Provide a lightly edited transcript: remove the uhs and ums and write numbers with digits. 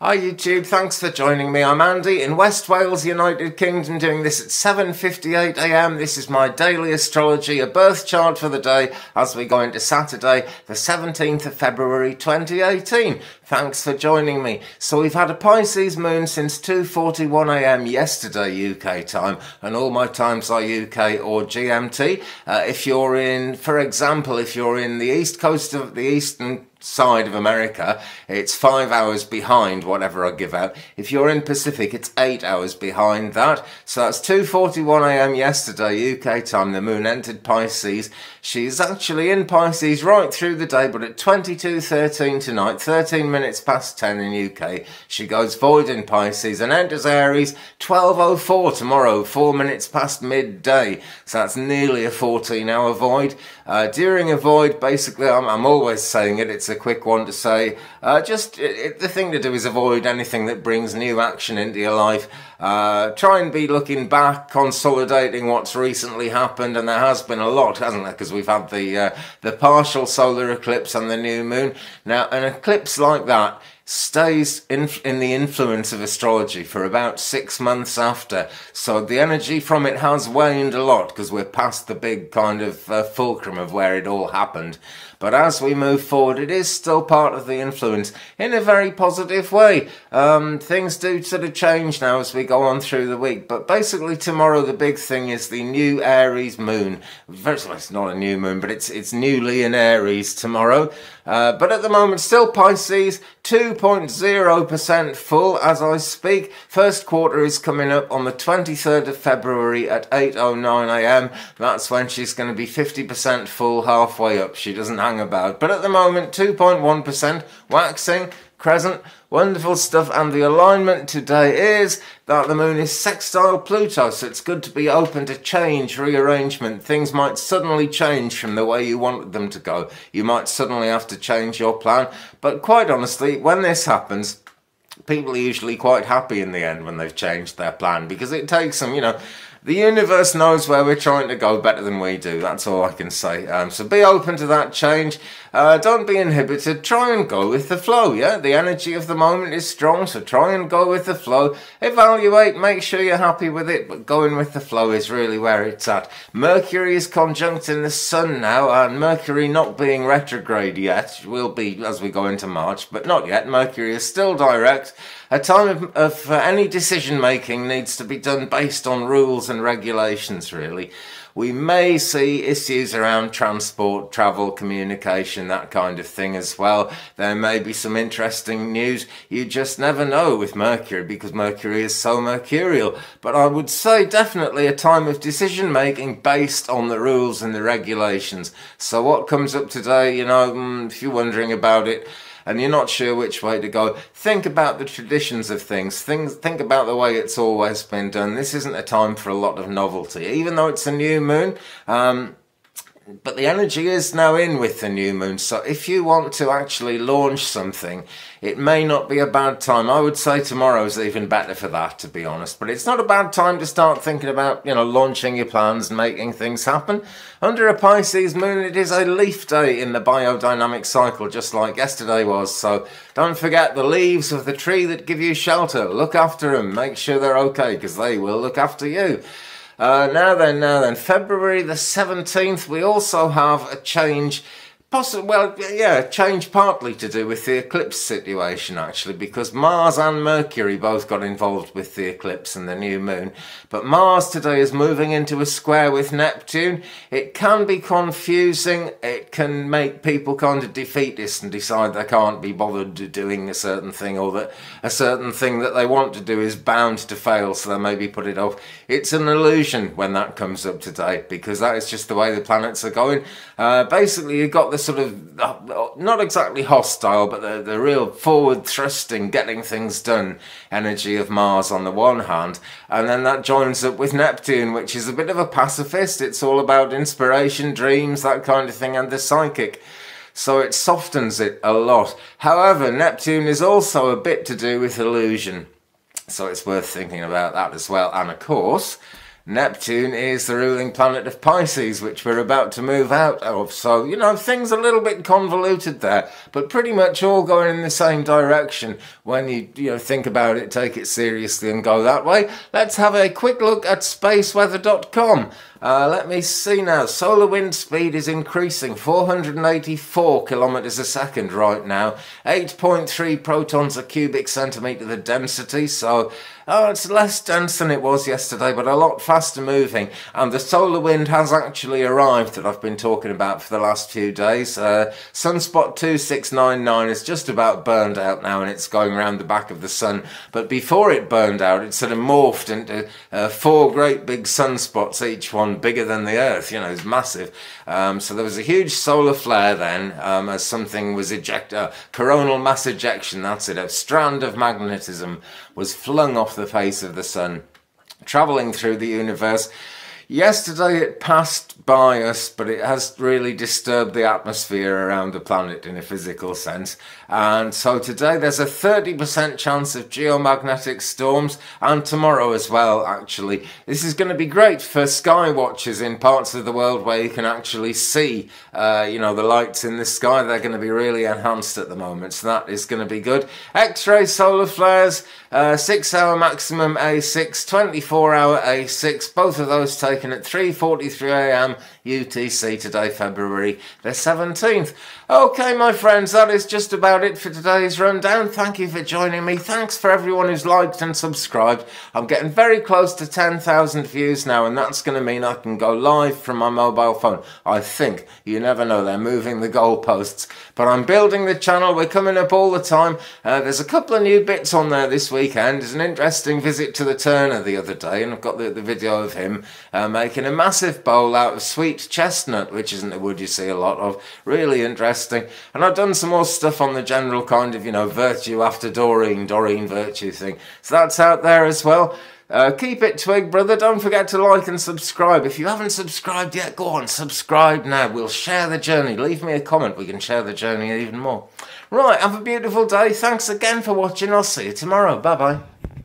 Hi YouTube, thanks for joining me. I'm Andy in West Wales, United Kingdom, doing this at 7:58 AM. This is my daily astrology, a birth chart for the day as we go into Saturday, the 17th of February 2018. Thanks for joining me. So we've had a Pisces moon since 2:41 AM yesterday UK time, and all my times are UK or GMT. If you're in, for example, if you're in the east coast of the eastern side of America, it's 5 hours behind whatever I give out. If you're in Pacific, it's 8 hours behind that. So that's 2:41 AM yesterday UK time. The moon entered Pisces. She's actually in Pisces right through the day, but at 22:13 tonight, 13 minutes past 10 in UK, she goes void in Pisces and enters Aries 12:04 tomorrow, 4 minutes past midday. So that's nearly a 14-hour void. During a void, basically, I'm always saying it, it's a quick one to say, the thing to do is avoid anything that brings new action into your life. Try and be looking back, consolidating what's recently happened, and there has been a lot, hasn't there? Because we've had the partial solar eclipse and the new moon. Now, an eclipse like that stays in the influence of astrology for about 6 months after, so the energy from it has waned a lot because we're past the big kind of fulcrum of where it all happened. But as we move forward, it is still part of the influence in a very positive way. Things do sort of change now as we go on through the week, but basically tomorrow the big thing is the new Aries moon. First of all, it's not a new moon, but it's newly in Aries tomorrow. But at the moment, still Pisces, 2.0% full as I speak. First quarter is coming up on the 23rd of February at 8:09 AM. That's when she's going to be 50% full, halfway up. She doesn't hang about. But at the moment, 2.1%, waxing, crescent, wonderful stuff. And the alignment today is that the moon is sextile Pluto, so it's good to be open to change, rearrangement. Things might suddenly change from the way you wanted them to go. You might suddenly have to change your plan. But quite honestly, when this happens, people are usually quite happy in the end when they've changed their plan, because it takes them, the universe knows where we're trying to go better than we do. That's all I can say. So be open to that change. Don't be inhibited. Try and go with the flow, yeah? The energy of the moment is strong, so try and go with the flow. Evaluate, make sure you're happy with it, but going with the flow is really where it's at. Mercury is conjunct in the sun now, and Mercury not being retrograde yet. Will be as we go into March, but not yet. Mercury is still direct. A time of any decision-making needs to be done based on rules and regulations, really. We may see issues around transport, travel, communication, that kind of thing as well. There may be some interesting news. You just never know with Mercury, because Mercury is so mercurial. But I would say definitely a time of decision-making based on the rules and the regulations. So what comes up today, if you're wondering about it, and you're not sure which way to go, think about the traditions of things. Think about the way it's always been done. This isn't a time for a lot of novelty, even though it's a new moon. But the energy is now in with the new moon, so if you want to actually launch something, it may not be a bad time. I would say tomorrow's even better for that, to be honest. But it's not a bad time to start thinking about, launching your plans and making things happen. Under a Pisces moon, it is a leaf day in the biodynamic cycle, just like yesterday was. So don't forget the leaves of the tree that give you shelter. Look after them. Make sure they're okay, because they will look after you. Now then, February the 17th, we also have a change, change partly to do with the eclipse situation, actually, because Mars and Mercury both got involved with the eclipse and the new moon. But Mars today is moving into a square with Neptune. It can be confusing. It can make people kind of defeatist and decide they can't be bothered doing a certain thing, or that a certain thing that they want to do is bound to fail, so they maybe put it off. It's an illusion when that comes up today, because that is just the way the planets are going. Basically, you've got the sort of, not exactly hostile, but the real forward thrusting, getting things done energy of Mars on the one hand, and then that joins up with Neptune, which is a bit of a pacifist. It's all about inspiration, dreams, that kind of thing, and the psychic. So it softens it a lot. However, Neptune is also a bit to do with illusion, so it's worth thinking about that as well. And of course, Neptune is the ruling planet of Pisces, which we're about to move out of. So, you know, things a little bit convoluted there, but pretty much all going in the same direction. When you think about it, take it seriously and go that way. Let's have a quick look at spaceweather.com. Let me see now. Solar wind speed is increasing, 484 kilometers a second right now. 8.3 protons a cubic centimetre the density, so it's less dense than it was yesterday, but a lot faster moving. And the solar wind has actually arrived that I've been talking about for the last few days. Sunspot 2699 is just about burned out now, and it's going around the back of the sun. But before it burned out, it sort of morphed into 4 great big sunspots, each one bigger than the Earth. You know, it's massive. So there was a huge solar flare then, as something was ejected, coronal mass ejection, that's it, a strand of magnetism was flung off the face of the sun, travelling through the universe. Yesterday it passed by us, but it has really disturbed the atmosphere around the planet in a physical sense. And so today there's a 30% chance of geomagnetic storms, and tomorrow as well, actually. This is going to be great for sky watchers in parts of the world where you can actually see, the lights in the sky. They're going to be really enhanced at the moment, so that is going to be good. X-ray solar flares, 6-hour maximum A6, 24-hour A6, both of those taken at 3:43 a.m. UTC today, February the 17th. Okay, my friends, that is just about it for today's rundown. Thank you for joining me. Thanks for everyone who's liked and subscribed. I'm getting very close to 10,000 views now, and that's going to mean I can go live from my mobile phone. I think. You never know, they're moving the goalposts. But I'm building the channel. We're coming up all the time. There's a couple of new bits on there this weekend. There's an interesting visit to the Turner the other day, and I've got the video of him making a massive bowl out of sweet chestnut, which isn't a wood you see a lot of. Really interesting. And I've done some more stuff on the general kind of, virtue after Doreen virtue thing. So that's out there as well. Keep it Twig, brother. Don't forget to like and subscribe. If you haven't subscribed yet, go on, subscribe now. We'll share the journey. Leave me a comment. We can share the journey even more. Right, have a beautiful day. Thanks again for watching. I'll see you tomorrow. Bye-bye.